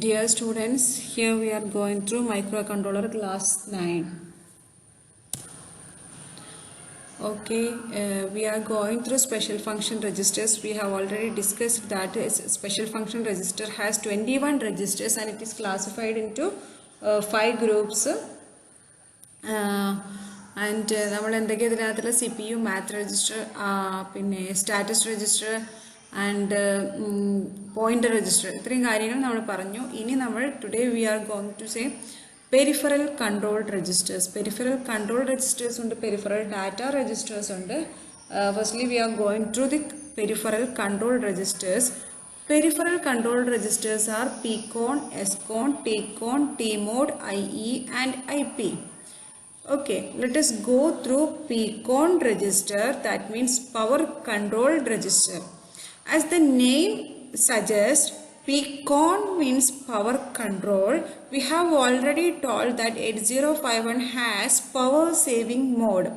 Dear students, here we are going through microcontroller class 9. Okay, we are going through special function registers. We have already discussed that a special function register has 21 registers and it is classified into 5 groups. നമ്മൾ എന്തൊക്കെ ഇതിനകത്തുള്ള CPU, math register, പിന്നെ status register and pointer register ഇത്രയും കാര്യങ്ങൾ നമ്മൾ പറഞ്ഞു. ഇനി നമ്മൾ today we are going to say peripheral controlled registers. Peripheral control registers ഉണ്ട്, peripheral data registers ഉണ്ട്. Firstly we are going through the peripheral controlled registers. Peripheral controlled registers are PCON, SCON, TCON, TMOD, IE and IP. Okay, let us go through PCON register, that means power controlled register. As the name suggests, PCON means power control. We have already told that 8051 has power saving mode.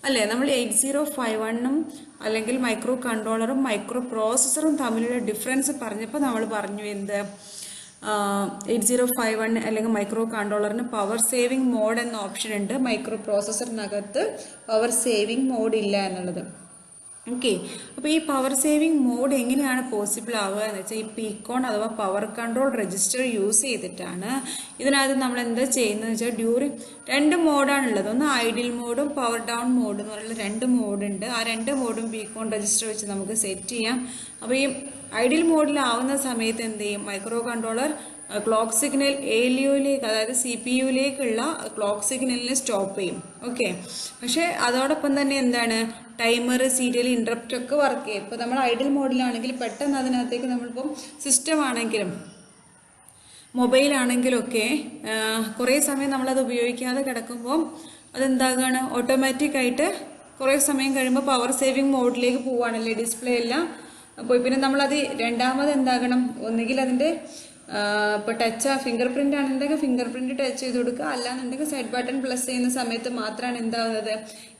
അല്ലേ, നമ്മൾ 8051ഉം അല്ലെങ്കിൽ micro കൺട്രോളറും micro പ്രോസസ്സറും തമ്മിലുള്ള difference പറഞ്ഞപ്പോൾ നമ്മൾ പറഞ്ഞു എന്ത് 8051 അല്ലെങ്കിൽ micro കൺട്രോളറിന് power saving mode എന്ന ഓപ്ഷൻ ഉണ്ട്, മൈക്രോ പ്രോസസ്സറിനകത്ത് പവർ സേവിങ് മോഡ് ഇല്ല എന്നുള്ളത്. ഓക്കെ, അപ്പോൾ ഈ പവർ സേവിങ് മോഡ് എങ്ങനെയാണ് പോസിബിൾ ആവുക എന്ന് വെച്ചാൽ ഈ PCON അഥവാ പവർ കൺട്രോൾ രജിസ്റ്റർ യൂസ് ചെയ്തിട്ടാണ്. ഇതിനകത്ത് നമ്മൾ എന്താ ചെയ്യുന്നത് വെച്ചാൽ രണ്ട് മോഡാണുള്ളത്, ഒന്ന് ഐഡിൽ മോഡും പവർ ഡൗൺ മോഡും എന്ന് പറയുന്ന രണ്ട് മോഡുണ്ട്. ആ രണ്ട് മോഡും PCON രജിസ്റ്റർ വെച്ച് നമുക്ക് സെറ്റ് ചെയ്യാം. അപ്പോൾ ഈ ഐഡിൽ മോഡിലാവുന്ന സമയത്ത് എന്ത് ചെയ്യും, മൈക്രോ കൺട്രോളർ ക്ലോക്ക് സിഗ്നൽ ALUയിലേക്ക്, അതായത് CPUയിലേക്കുള്ള ക്ലോക്ക് സിഗ്നലിനെ സ്റ്റോപ്പ് ചെയ്യും. ഓക്കെ, പക്ഷേ അതോടൊപ്പം തന്നെ എന്താണ്, ടൈമർ, സീരിയൽ ഇൻട്രപ്റ്റ് ഒക്കെ വർക്ക് ചെയ്യും. ഇപ്പോൾ നമ്മൾ ഐഡിൽ മോഡിലാണെങ്കിൽ പെട്ടെന്ന് അതിനകത്തേക്ക് നമ്മളിപ്പം സിസ്റ്റം ആണെങ്കിലും മൊബൈൽ ആണെങ്കിലൊക്കെ കുറേ സമയം നമ്മളത് ഉപയോഗിക്കാതെ കിടക്കുമ്പോൾ അതെന്താകാണ്, ഓട്ടോമാറ്റിക്കായിട്ട് കുറേ സമയം കഴിയുമ്പോൾ പവർ സേവിങ് മോഡിലേക്ക് പോവുകയാണല്ലേ, ഡിസ്പ്ലേ എല്ലാം. അപ്പോൾ പിന്നെ നമ്മളത് രണ്ടാമത് എന്താകണം, ഒന്നുകിൽ അതിൻ്റെ ഇപ്പോൾ ടച്ച് ഫിംഗർ പ്രിൻ്റ് ആണെന്നുണ്ടെങ്കിൽ ഫിംഗർ പ്രിൻ്റ് ടച്ച് ചെയ്ത് കൊടുക്കുക, അല്ലാന്നുണ്ടെങ്കിൽ സെറ്റ് ബട്ടൺ പ്ലസ് ചെയ്യുന്ന സമയത്ത് മാത്രമാണ് എന്താവുന്നത്,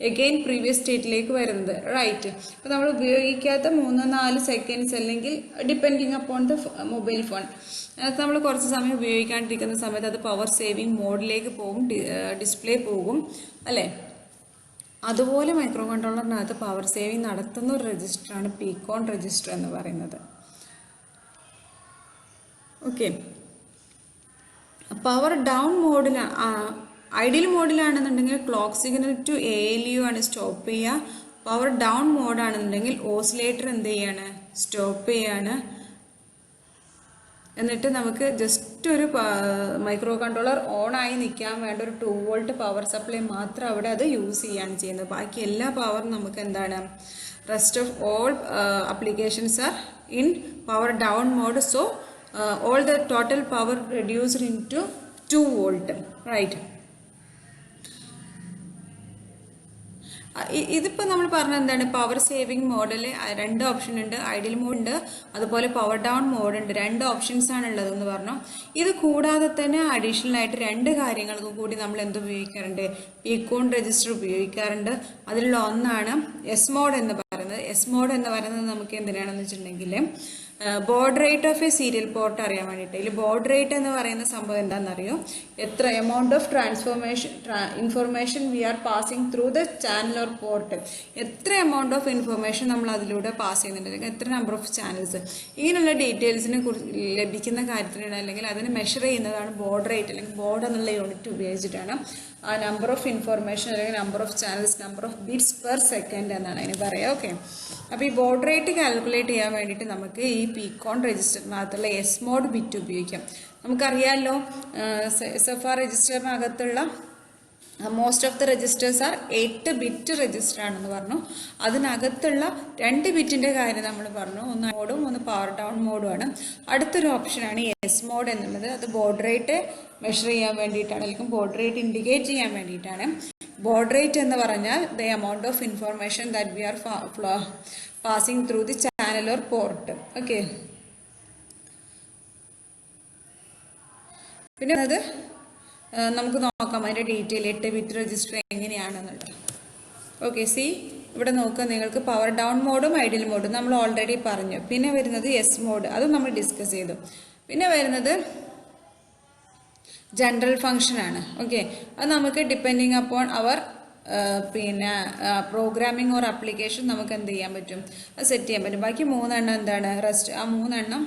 എഗെയിൻ പ്രീവിയസ് സ്റ്റേറ്റിലേക്ക് വരുന്നത്. റൈറ്റ്, അപ്പോൾ നമ്മൾ ഉപയോഗിക്കാത്ത 3-4 സെക്കൻഡ്സ് അല്ലെങ്കിൽ depending upon the mobile phone, അതിനകത്ത് നമ്മൾ കുറച്ച് സമയം ഉപയോഗിക്കാണ്ടിരിക്കുന്ന സമയത്ത് അത് പവർ സേവിങ് മോഡിലേക്ക് പോകും, ഡിസ്പ്ലേ പോകും അല്ലേ. അതുപോലെ മൈക്രോ കൺട്രോളറിനകത്ത് പവർ സേവിങ് നടത്തുന്ന ഒരു രജിസ്റ്ററാണ് PCON രജിസ്റ്റർ എന്ന് പറയുന്നത്. ഓക്കെ, പവർ ഡൗൺ മോഡിലാണ്, ഐഡിയൽ മോഡിലാണെന്നുണ്ടെങ്കിൽ ക്ലോക്ക് സിഗ്നൽ ടു ALU ആണ് സ്റ്റോപ്പ് ചെയ്യുക. പവർ ഡൗൺ മോഡാണെന്നുണ്ടെങ്കിൽ ഓസിലേറ്റർ എന്ത് ചെയ്യാണ്, സ്റ്റോപ്പ് ചെയ്യാണ്. എന്നിട്ട് നമുക്ക് ജസ്റ്റ് ഒരു മൈക്രോ കൺട്രോളർ ഓൺ ആയി നിൽക്കാൻ വേണ്ട ഒരു 2 വോൾട്ട് പവർ സപ്ലൈ മാത്രം അവിടെ അത് യൂസ് ചെയ്യാണ് ചെയ്യുന്നത്. ബാക്കി എല്ലാ പവറും നമുക്ക് എന്താണ്, rest of all applications are in power down mode. So all the total power reduced into 2 volt, right. ഇതിപ്പോൾ നമ്മൾ പറഞ്ഞ എന്താണ്, പവർ സേവിങ് മോഡിൽ രണ്ട് ഓപ്ഷൻ ഉണ്ട്, ഐഡിയൽ മോഡ് ഉണ്ട്, അതുപോലെ പവർ ഡൗൺ മോഡ് ഉണ്ട്. രണ്ട് ഓപ്ഷൻസ് ആണ് ഉള്ളതെന്ന് പറഞ്ഞു. ഇത് കൂടാതെ തന്നെ അഡീഷണൽ ആയിട്ട് രണ്ട് കാര്യങ്ങൾക്കും കൂടി നമ്മൾ എന്ത് ഉപയോഗിക്കാറുണ്ട്, PCON രജിസ്റ്റർ ഉപയോഗിക്കാറുണ്ട്. അതിലുള്ള ഒന്നാണ് എസ് മോഡ് എന്ന് പറയുന്നത്. എസ് മോഡ് എന്ന് പറയുന്നത് നമുക്ക് എന്തിനാണെന്ന് വെച്ചിട്ടുണ്ടെങ്കിൽ board rate of A serial port അറിയാൻ വേണ്ടിയിട്ട്. ഇതിൽ ബോർഡ് റേറ്റ് എന്ന് പറയുന്ന സംഭവം എന്താണെന്നറിയോ, എത്ര amount of information V R passing through the channel or port, എത്ര എമൗണ്ട് ഓഫ് ഇൻഫർമേഷൻ നമ്മൾ അതിലൂടെ പാസ് ചെയ്യുന്നുണ്ട്, അല്ലെങ്കിൽ എത്ര നമ്പർ ഓഫ് ചാനൽസ്, ഇങ്ങനെയുള്ള ഡീറ്റെയിൽസിനെ കുറിച്ച് ലഭിക്കുന്ന കാര്യത്തിനാണ്, അല്ലെങ്കിൽ അതിന് മെഷർ ചെയ്യുന്നതാണ് ബോർഡ് റേറ്റ്, അല്ലെങ്കിൽ ബോർഡ് എന്നുള്ള യൂണിറ്റ് ഉപയോഗിച്ചിട്ടാണ് ആ നമ്പർ ഓഫ് ഇൻഫർമേഷൻ അല്ലെങ്കിൽ number of channels, number of bits per second എന്നാണ് അതിന് പറയുക. ഓക്കെ, അപ്പോൾ ഈ ബോർഡ് റേറ്റ് കാൽക്കുലേറ്റ് ചെയ്യാൻ വേണ്ടിയിട്ട് നമുക്ക് ഈ PCON രജിസ്റ്ററിനകത്തുള്ള എസ് മോഡ് ബിറ്റ് ഉപയോഗിക്കാം. നമുക്കറിയാമല്ലോ SFR രജിസ്റ്ററിനകത്തുള്ള most of the registers are 8 bit register ആണെന്ന് പറഞ്ഞു. അതിനകത്തുള്ള 2 ബിറ്റിൻ്റെ കാര്യം നമ്മൾ പറഞ്ഞു, ഒന്ന് മോഡും ഒന്ന് പവർ ഡൗൺ മോഡുമാണ്. അടുത്തൊരു ഓപ്ഷനാണ് എസ് മോഡ് എന്നുള്ളത്. അത് ബോർഡ് റേറ്റ് മെഷർ ചെയ്യാൻ വേണ്ടിയിട്ടാണ്, അല്ലെങ്കിൽ ബോർഡ് റേറ്റ് ഇൻഡിക്കേറ്റ് ചെയ്യാൻ വേണ്ടിയിട്ടാണ്. ബോർഡ് റേറ്റ് എന്ന് പറഞ്ഞാൽ the amount of information that we R passing through the channel or port. Okay, പിന്നെ അത് നമുക്ക് നോക്കാം അതിൻ്റെ ഡീറ്റെയിൽ 8 ബിറ്റ് രജിസ്റ്റർ എങ്ങനെയാണെന്നുള്ളത്. ഓക്കെ, സി ഇവിടെ നോക്കുക, നിങ്ങൾക്ക് പവർ ഡൗൺ മോഡും ഐഡിയൽ മോഡും നമ്മൾ ഓൾറെഡി പറഞ്ഞു. പിന്നെ വരുന്നത് എസ് മോഡ്, അതും നമ്മൾ ഡിസ്കസ് ചെയ്തു. പിന്നെ വരുന്നത് ജനറൽ ഫംഗ്ഷനാണ്. ഓക്കെ, അത് നമുക്ക് ഡിപ്പെൻഡിങ് അപ്പോൺ അവർ പിന്നെ പ്രോഗ്രാമിംഗ് ഓർ ആപ്ലിക്കേഷൻ നമുക്ക് എന്ത് ചെയ്യാൻ പറ്റും, അത് സെറ്റ് ചെയ്യാൻ പറ്റും. ബാക്കി 3 എണ്ണം എന്താണ് റെസ്റ്റ്. ആ 3 എണ്ണം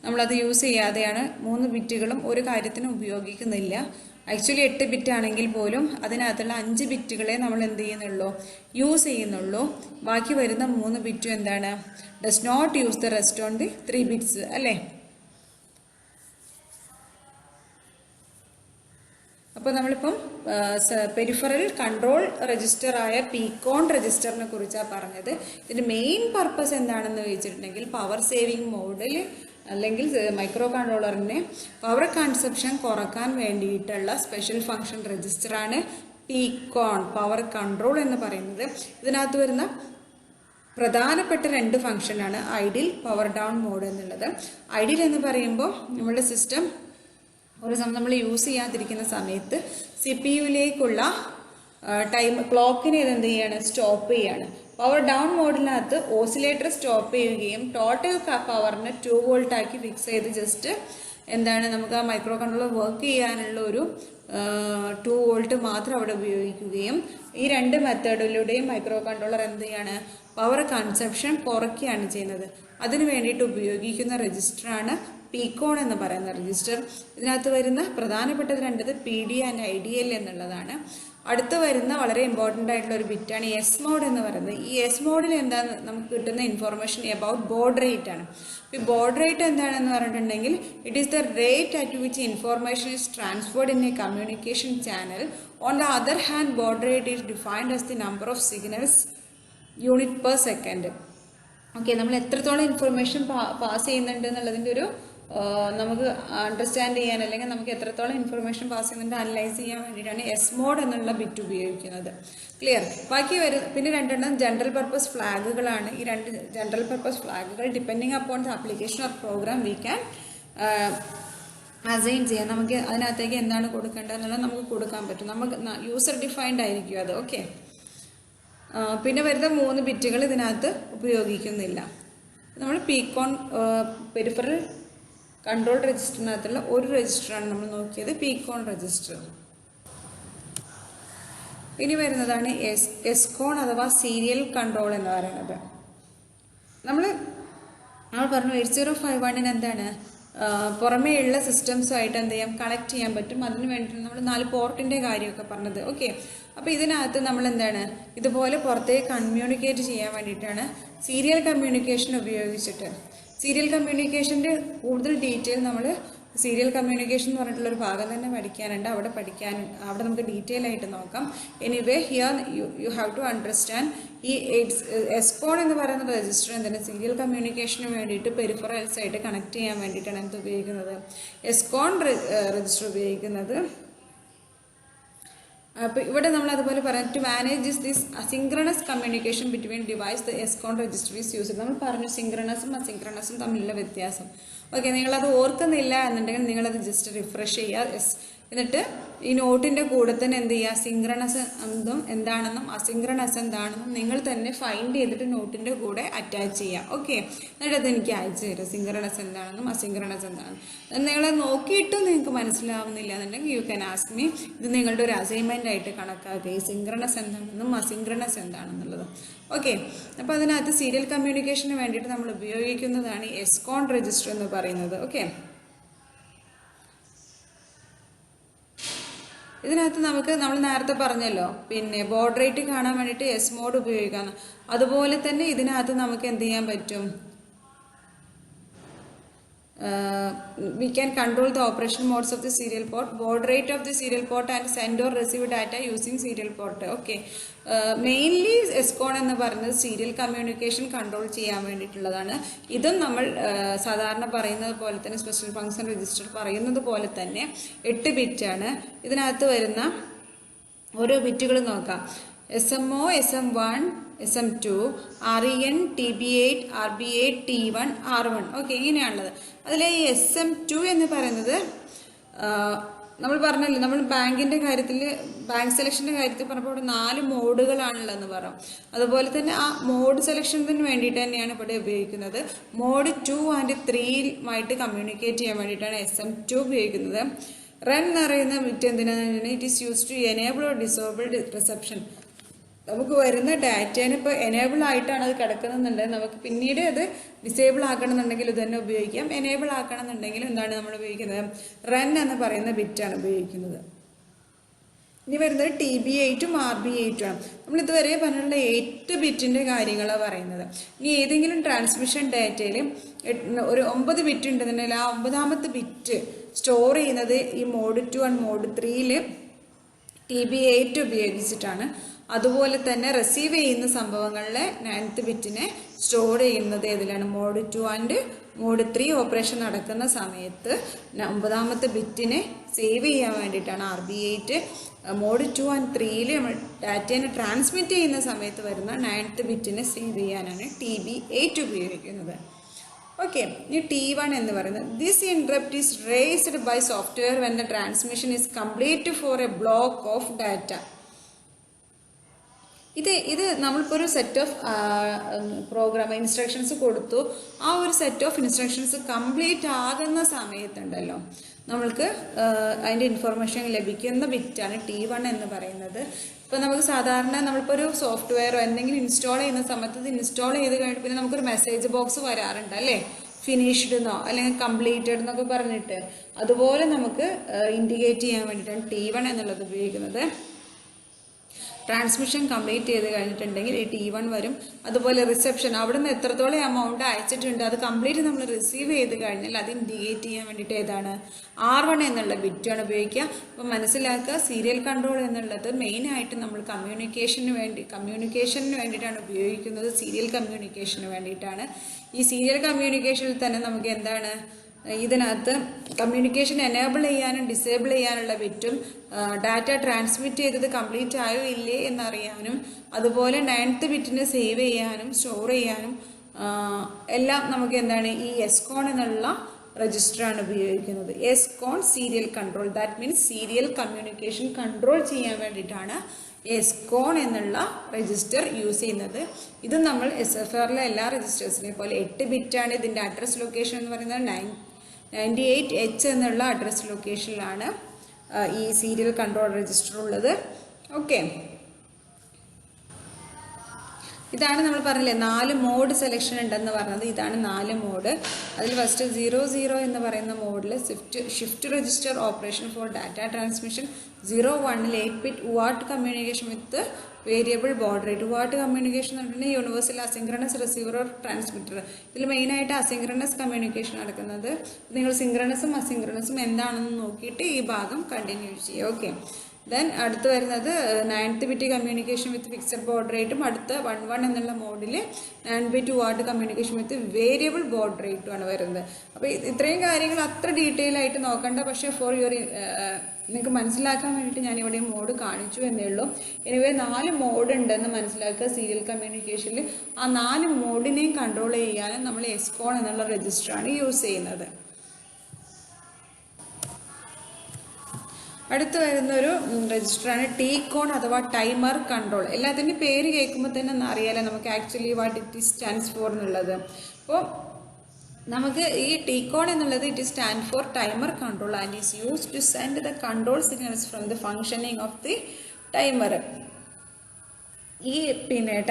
നമ്മളത് യൂസ് ചെയ്യാതെയാണ്, 3 ബിറ്റുകളും ഒരു കാര്യത്തിനും ഉപയോഗിക്കുന്നില്ല. ആക്ച്വലി 8 ബിറ്റ് ആണെങ്കിൽ പോലും അതിനകത്തുള്ള 5 ബിറ്റുകളെ നമ്മൾ എന്ത് ചെയ്യുന്നുള്ളൂ, യൂസ് ചെയ്യുന്നുള്ളൂ. ബാക്കി വരുന്ന 3 ബിറ്റും എന്താണ്, does not use the rest on the 3 bits അല്ലേ. അപ്പോൾ നമ്മളിപ്പം പെരിഫറൽ കൺട്രോൾ രജിസ്റ്റർ ആയ പീക്കോൺ രജിസ്റ്ററിനെ കുറിച്ചാണ് പറഞ്ഞത്. ഇതിൻ്റെ മെയിൻ പർപ്പസ് എന്താണെന്ന് ചോദിച്ചിട്ടുണ്ടെങ്കിൽ പവർ സേവിങ് മോഡിൽ അല്ലെങ്കിൽ മൈക്രോ കൺട്രോളറിൻ്റെ പവർ കൺസപ്ഷൻ കുറക്കാൻ വേണ്ടിയിട്ടുള്ള സ്പെഷ്യൽ ഫംഗ്ഷൻ രജിസ്റ്ററാണ് പീക്കോൺ പവർ കൺട്രോൾ എന്ന് പറയുന്നത്. ഇതിനകത്ത് വരുന്ന പ്രധാനപ്പെട്ട 2 ഫംഗ്ഷനാണ് ഐഡിൽ, പവർ ഡൗൺ മോഡ് എന്നുള്ളത്. ഐഡിൽ എന്ന് പറയുമ്പോൾ നമ്മുടെ സിസ്റ്റം ഒരു സമയം നമ്മൾ യൂസ് ചെയ്യാതിരിക്കുന്ന സമയത്ത് CPU-ലേക്കുള്ള ടൈം ക്ലോക്കിനെ ഇതെന്ത് ചെയ്യാണ്, സ്റ്റോപ്പ് ചെയ്യാണ്. പവർ ഡൗൺ മോഡിനകത്ത് ഓസിലേറ്റർ സ്റ്റോപ്പ് ചെയ്യുകയും ടോട്ടൽ പവറിന് 2 വോൾട്ട് ആക്കി ഫിക്സ് ചെയ്ത് ജസ്റ്റ് എന്താണ് നമുക്ക് ആ മൈക്രോ കൺട്രോളർ വർക്ക് ചെയ്യാനുള്ള ഒരു 2 വോൾട്ട് മാത്രം അവിടെ ഉപയോഗിക്കുകയും ഈ 2 മെത്തേഡിലൂടെയും മൈക്രോ കൺട്രോളർ എന്ത് ചെയ്യാണ്, പവർ കൺസപ്ഷൻ കുറയ്ക്കുകയാണ് ചെയ്യുന്നത്. അതിന് വേണ്ടിയിട്ട് ഉപയോഗിക്കുന്ന രജിസ്റ്ററാണ് പീക്കോൺ എന്ന് പറയുന്ന രജിസ്റ്റർ. ഇതിനകത്ത് വരുന്ന പ്രധാനപ്പെട്ടത് 2 PD ആൻഡ് IDL എന്നുള്ളതാണ്. അടുത്ത് വരുന്ന വളരെ ഇമ്പോർട്ടൻ്റ് ആയിട്ടുള്ള ഒരു ബിറ്റാണ് എസ് മോഡ് എന്ന് പറയുന്നത്. ഈ എസ് മോഡിൽ എന്താണ് നമുക്ക് കിട്ടുന്ന ഇൻഫോർമേഷൻ എബൌട്ട് ബോഡ് റേറ്റ് ആണ്. ഈ ബോഡ് റേറ്റ് എന്താണെന്ന് പറഞ്ഞിട്ടുണ്ടെങ്കിൽ it is the rate at which information is transferred in A communication channel. On the other hand board rate is defined as the number of signals unit per second. Okay, നമ്മൾ എത്രത്തോളം information pass ചെയ്യുന്നുണ്ട് എന്നുള്ളതിൻ്റെ ഒരു നമുക്ക് understand ചെയ്യാൻ അല്ലെങ്കിൽ നമുക്ക് എത്രത്തോളം ഇൻഫർമേഷൻ പാസ് ചെയ്യുന്നുണ്ട് അനലൈസ് ചെയ്യാൻ വേണ്ടിയിട്ടാണ് എസ് മോഡ് എന്നുള്ള ബിറ്റ് ഉപയോഗിക്കുന്നത്. ക്ലിയർ. ബാക്കി പിന്നെ 2 ജനറൽ പർപ്പസ് ഫ്ലാഗുകളാണ്. ഈ 2 ജനറൽ പർപ്പസ് ഫ്ലാഗുകൾ depending upon the application or program we can assign ചെയ്യാം. നമുക്ക് അതിനകത്തേക്ക് എന്താണ് കൊടുക്കേണ്ടത് എന്നുള്ളത് നമുക്ക് കൊടുക്കാൻ പറ്റും. നമുക്ക് യൂസർ ഡിഫൈൻഡ് ആയിരിക്കും അത്. ഓക്കെ, പിന്നെ വരുന്ന 3 ബിറ്റുകൾ ഇതിനകത്ത് ഉപയോഗിക്കുന്നില്ല. നമ്മൾ പീക്കോൺ പെരിഫറൽ കൺട്രോൾ രജിസ്റ്ററിനകത്തുള്ള ഒരു രജിസ്റ്ററാണ് നമ്മൾ നോക്കിയത്, പീക്കോൺ രജിസ്റ്റർ. ഇനി വരുന്നതാണ് എസ്കോൺ അഥവാ സീരിയൽ കൺട്രോൾ എന്ന് പറയുന്നത്. നമ്മൾ പറഞ്ഞു 8051 എന്താണ് പുറമേയുള്ള സിസ്റ്റംസുമായിട്ട് എന്ത് ചെയ്യാം, കണക്ട് ചെയ്യാൻ പറ്റും. അതിന് വേണ്ടിയിട്ട് നമ്മൾ 4 പോർട്ടിൻ്റെ കാര്യമൊക്കെ പറഞ്ഞത്. ഓക്കെ, അപ്പോൾ ഇതിനകത്ത് നമ്മൾ എന്താണ് ഇതുപോലെ പുറത്തേക്ക് കമ്മ്യൂണിക്കേറ്റ് ചെയ്യാൻ വേണ്ടിയിട്ടാണ് സീരിയൽ കമ്മ്യൂണിക്കേഷൻ ഉപയോഗിച്ചിട്ട്. സീരിയൽ കമ്മ്യൂണിക്കേഷൻ്റെ കൂടുതൽ ഡീറ്റെയിൽ നമ്മൾ സീരിയൽ കമ്മ്യൂണിക്കേഷൻ എന്ന് പറഞ്ഞിട്ടുള്ളൊരു ഭാഗം തന്നെ പഠിക്കാനുണ്ട്. അവിടെ നമുക്ക് ഡീറ്റെയിൽ ആയിട്ട് നോക്കാം. Anyway here you have to understand ഈ എസ്കോൺ എന്ന് പറയുന്ന രജിസ്റ്റർ എന്താണ് സീരിയൽ കമ്മ്യൂണിക്കേഷന് വേണ്ടിയിട്ട് പെരിഫറൽസ് ആയിട്ട് കണക്ട് ചെയ്യാൻ വേണ്ടിയിട്ടാണ് എന്ത് ഉപയോഗിക്കുന്നത്, എസ്കോൺ രജിസ്റ്റർ ഉപയോഗിക്കുന്നത്. അപ്പോൾ ഇവിടെ നമ്മൾ അതുപോലെ പറയാം to manage this asynchronous communication between device the SCON register is used. നമ്മൾ പറഞ്ഞു സിങ്ക്രണസും അസിങ്ക്രണസും തമ്മിലുള്ള വ്യത്യാസം. ഓക്കെ, നിങ്ങളത് ഓർക്കുന്നില്ല എന്നുണ്ടെങ്കിൽ നിങ്ങളത് ജസ്റ്റ് റിഫ്രഷ് ചെയ്യുക. എന്നിട്ട് ഈ നോട്ടിൻ്റെ കൂടെ തന്നെ എന്ത് ചെയ്യുക, സിങ്ക്രണസ് എന്താണെന്നും അസിങ്ക്രണസ് എന്താണെന്നും നിങ്ങൾ തന്നെ ഫൈൻഡ് ചെയ്തിട്ട് നോട്ടിൻ്റെ കൂടെ അറ്റാച്ച് ചെയ്യുക. ഓക്കെ, എന്നിട്ട് അത് എനിക്ക് അയച്ചു തരാം സിങ്ക്രണസ് എന്താണെന്നും അസിങ്ക്രണസ് എന്താണെന്നും. നിങ്ങളത് നോക്കിയിട്ടും നിങ്ങൾക്ക് മനസ്സിലാവുന്നില്ല എന്നുണ്ടെങ്കിൽ യു ക്യാൻ ആസ്ക് മീ. ഇത് നിങ്ങളുടെ ഒരു അസൈൻമെൻ്റ് ആയിട്ട് കണക്കാക്കുക, ഈ സിങ്ക്രണസ് എന്താണെന്നും അസിങ്ക്രണസ് എന്താണെന്നുള്ളത്. ഓക്കെ, അപ്പോൾ അതിനകത്ത് സീരിയൽ കമ്മ്യൂണിക്കേഷന് വേണ്ടിയിട്ട് നമ്മൾ ഉപയോഗിക്കുന്നതാണ് എസ്കോൺ രജിസ്റ്റർ എന്ന് പറയുന്നത്. ഓക്കെ, ഇതിനകത്ത് നമ്മൾ നേരത്തെ പറഞ്ഞല്ലോ പിന്നെ ബോർഡ് റേറ്റ് കാണാൻ വേണ്ടിയിട്ട് എസ് മോഡ് ഉപയോഗിക്കാം. അതുപോലെ തന്നെ ഇതിനകത്ത് നമുക്ക് എന്ത് ചെയ്യാൻ പറ്റും, we can control the operation modes of the serial port, baud rate of the serial port and send or receive data using serial port. Okay, mainly SCON എന്ന് പറയുന്നത് സീരിയൽ കമ്മ്യൂണിക്കേഷൻ കൺട്രോൾ ചെയ്യാൻ വേണ്ടിയിട്ടുള്ളതാണ്. ഇതും നമ്മൾ സാധാരണ പറയുന്നത് പോലെ തന്നെ സ്പെഷ്യൽ ഫംഗ്ഷൻ രജിസ്റ്റർ പറയുന്നത് പോലെ തന്നെ 8 ബിറ്റാണ്. ഇതിനകത്ത് വരുന്ന ഓരോ ബിറ്റുകൾ നോക്കാം. SMO, SM1, SM2, REN, TB8, RB8, T1, R1. Okay, ഇങ്ങനെയാണുള്ളത്. അതിലെ ഈ SM2 എന്ന് പറയുന്നത് നമ്മൾ പറഞ്ഞല്ലോ, നമ്മൾ ബാങ്കിൻ്റെ കാര്യത്തിൽ ബാങ്ക് സെലക്ഷൻ്റെ കാര്യത്തിൽ പറഞ്ഞപ്പോൾ ഇവിടെ 4 മോഡുകളാണുള്ളതെന്ന് പറയാം. അതുപോലെ തന്നെ ആ മോഡ് സെലക്ഷന് വേണ്ടിയിട്ട് തന്നെയാണ് ഇവിടെ ഉപയോഗിക്കുന്നത്. മോഡ് 2 ആൻഡ് 3 കമ്മ്യൂണിക്കേറ്റ് ചെയ്യാൻ വേണ്ടിയിട്ടാണ് SM2 ഉപയോഗിക്കുന്നത്. റൺ എന്ന് പറയുന്ന ബിറ്റ് എന്തിനാണ്? It is use to enable or disable reception. നമുക്ക് വരുന്ന ഡാറ്റേനെ ഇപ്പോൾ എനേബിൾ ആയിട്ടാണ് അത് കിടക്കുന്നുണ്ടെങ്കിൽ നമുക്ക് പിന്നീട് അത് ഡിസേബിൾ ആക്കണമെന്നുണ്ടെങ്കിൽ ഇത് തന്നെ ഉപയോഗിക്കാം. എനേബിൾ ആക്കണമെന്നുണ്ടെങ്കിൽ എന്താണ് നമ്മൾ ഉപയോഗിക്കുന്നത്? റൺ എന്ന് പറയുന്ന ബിറ്റാണ് ഉപയോഗിക്കുന്നത്. ഇനി വരുന്നത് TB8 ഉം RB8 ആണ്. നമ്മൾ ഇതുവരെ പറഞ്ഞിട്ടുള്ള 8 ബിറ്റിൻ്റെ കാര്യങ്ങളാണ് പറയുന്നത്. ഇനി ഏതെങ്കിലും ട്രാൻസ്മിഷൻ ഡാറ്റയിൽ ഒരു 9 ബിറ്റ് ഉണ്ടെന്നുണ്ടെങ്കിൽ ആ 9ാമത്തെ ബിറ്റ് സ്റ്റോർ ചെയ്യുന്നത് ഈ മോഡ് 2 ആൻഡ് മോഡ് 3യിൽ TB8 ഉപയോഗിച്ചിട്ടാണ്. അതുപോലെ തന്നെ റിസീവ് ചെയ്യുന്ന സംഭവങ്ങളിലെ 9th ബിറ്റിനെ സ്റ്റോർ ചെയ്യുന്നത് ഏതിലാണ്? മോഡ് 2 ആൻഡ് മോഡ് 3 ഓപ്പറേഷൻ നടക്കുന്ന സമയത്ത് 9ാമത്തെ ബിറ്റിനെ സേവ് ചെയ്യാൻ വേണ്ടിയിട്ടാണ് RB8. മോഡ് 2 ആൻഡ് 3യിൽ നമ്മൾ ഡാറ്റേനെ ട്രാൻസ്മിറ്റ് ചെയ്യുന്ന സമയത്ത് വരുന്ന 9th ബിറ്റിനെ സേവ് ചെയ്യാനാണ് TB8 ഉപയോഗിക്കുന്നത്. ഓക്കെ, ഇനി T1 എന്ന് പറയുന്നത് this interrupt is raised by software when the transmission is complete for a block of data. ഇത് നമ്മളിപ്പോൾ ഒരു സെറ്റ് ഓഫ് പ്രോഗ്രാം ഇൻസ്ട്രക്ഷൻസ് കൊടുത്തു. ആ ഒരു സെറ്റ് ഓഫ് ഇൻസ്ട്രക്ഷൻസ് കംപ്ലീറ്റ് ആകുന്ന സമയത്തുണ്ടല്ലോ നമ്മൾക്ക് അതിൻ്റെ ഇൻഫർമേഷൻ ലഭിക്കുന്ന ബിറ്റാണ് T1 എന്ന് പറയുന്നത്. ഇപ്പോൾ നമുക്ക് സാധാരണ നമ്മളിപ്പോൾ ഒരു സോഫ്റ്റ്വെയറോ എന്തെങ്കിലും ഇൻസ്റ്റാൾ ചെയ്യുന്ന സമയത്ത് ഇത് ഇൻസ്റ്റാൾ ചെയ്ത് കഴിഞ്ഞിട്ട് പിന്നെ നമുക്കൊരു മെസ്സേജ് ബോക്സ് വരാറുണ്ട് അല്ലേ? ഫിനിഷ്ഡ് എന്നോ അല്ലെങ്കിൽ കംപ്ലീറ്റഡ് എന്നൊക്കെ പറഞ്ഞിട്ട്. അതുപോലെ നമുക്ക് ഇൻഡിക്കേറ്റ് ചെയ്യാൻ വേണ്ടിയിട്ടാണ് T1 എന്നുള്ളത് ഉപയോഗിക്കുന്നത്. ട്രാൻസ്മിഷൻ കംപ്ലീറ്റ് ചെയ്ത് കഴിഞ്ഞിട്ടുണ്ടെങ്കിൽ ഈ T1 വരും. അതുപോലെ റിസപ്ഷൻ, അവിടെ നിന്ന് എത്രത്തോളം എമൗണ്ട് അയച്ചിട്ടുണ്ട് അത് കംപ്ലീറ്റ് നമ്മൾ റിസീവ് ചെയ്ത് കഴിഞ്ഞാൽ അത് ഇൻഡിക്കേറ്റ് ചെയ്യാൻ വേണ്ടിയിട്ട് ഏതാണ്? R1 എന്നുള്ള ബിറ്റാണ് ഉപയോഗിക്കുക. അപ്പോൾ മനസ്സിലാക്കുക, സീരിയൽ കൺട്രോൾ എന്നുള്ളത് മെയിനായിട്ട് നമ്മൾ കമ്മ്യൂണിക്കേഷന് വേണ്ടിയിട്ടാണ് ഉപയോഗിക്കുന്നത്. സീരിയൽ കമ്മ്യൂണിക്കേഷന് വേണ്ടിയിട്ടാണ്. ഈ സീരിയൽ കമ്മ്യൂണിക്കേഷനിൽ തന്നെ നമുക്ക് എന്താണ് ഇതിനകത്ത് കമ്മ്യൂണിക്കേഷൻ എനേബിൾ ചെയ്യാനും ഡിസേബിൾ ചെയ്യാനുള്ള ബിറ്റും ഡാറ്റ ട്രാൻസ്മിറ്റ് ചെയ്തത് കംപ്ലീറ്റ് ആയോ ഇല്ലേ എന്നറിയാനും അതുപോലെ 9th ബിറ്റിനെ സേവ് ചെയ്യാനും സ്റ്റോർ ചെയ്യാനും എല്ലാം നമുക്ക് എന്താണ് ഈ എസ്കോൺ എന്നുള്ള രജിസ്റ്ററാണ് ഉപയോഗിക്കുന്നത്. SCON serial control, that means serial communication control ചെയ്യാൻ വേണ്ടിയിട്ടാണ് എസ്കോൺ എന്നുള്ള രജിസ്റ്റർ യൂസ് ചെയ്യുന്നത്. ഇത് നമ്മൾ SFRലെ എല്ലാ രജിസ്റ്റേഴ്സിനെ പോലെ 8 ബിറ്റാണ്. ഇതിൻ്റെ അഡ്രസ് ലൊക്കേഷൻ എന്ന് പറയുന്നത് 98H എന്നുള്ള അഡ്രസ് ലൊക്കേഷനിലാണ് ഈ സീരിയൽ കൺട്രോൾ രജിസ്റ്റർ ഉള്ളത്. ഓക്കെ, ഇതാണ് നമ്മൾ പറഞ്ഞില്ലേ 4 മോഡ് സെലക്ഷൻ ഉണ്ടെന്ന് പറഞ്ഞത്. ഇതാണ് 4 മോഡ്. അതിൽ ഫസ്റ്റ് 00 എന്ന് പറയുന്ന മോഡിൽ shift register operation for data transmission. 01ൽ 8 bit UART communication with variable baud rate. UART communication എന്ന് പറഞ്ഞിട്ടുണ്ടെങ്കിൽ universal asynchronous receiver or transmitter. ഇതിൽ മെയിനായിട്ട് അസിൻക്രണസ് കമ്മ്യൂണിക്കേഷൻ നടക്കുന്നത്. നിങ്ങൾ സിൻക്രണസും അസിൻക്രണസും എന്താണെന്ന് നോക്കിയിട്ട് ഈ ഭാഗം കണ്ടിന്യൂ ചെയ്യുക. ഓക്കെ, ദെൻ അടുത്ത് വരുന്നത് 9th bit communication with fixed baud റേറ്റും. അടുത്ത 11 എന്നുള്ള മോഡിൽ 9 bit UART communication with variable baud റേറ്റുമാണ് വരുന്നത്. അപ്പോൾ ഇത്രയും കാര്യങ്ങൾ അത്ര ഡീറ്റെയിൽ ആയിട്ട് നോക്കണ്ട, പക്ഷേ ഫോർ യുവർ നിങ്ങൾക്ക് മനസ്സിലാക്കാൻ വേണ്ടിയിട്ട് ഞാനിവിടെ മോഡ് കാണിച്ചു എന്നേ ഉള്ളൂ. എനിവേ 4 മോഡ് ഉണ്ടെന്ന് മനസ്സിലാക്കുക സീരിയൽ കമ്മ്യൂണിക്കേഷനിൽ. ആ 4 മോഡിനെയും കൺട്രോൾ ചെയ്യാനും നമ്മൾ എസ്കോൺ എന്നുള്ള രജിസ്റ്ററാണ് യൂസ് ചെയ്യുന്നത്. അടുത്ത് വരുന്നൊരു രജിസ്റ്ററാണ് T-CON അഥവാ ടൈമർ കൺട്രോൾ. എല്ലാത്തിൻ്റെ പേര് കേൾക്കുമ്പോൾ തന്നെ ഒന്ന് അറിയാലോ നമുക്ക് actually what it stands for എന്നുള്ളത്. അപ്പോൾ നമുക്ക് ഈ T-CON എന്നുള്ളത് it stand for timer control and is use to send the control signals from the functioning of the timer. ഈ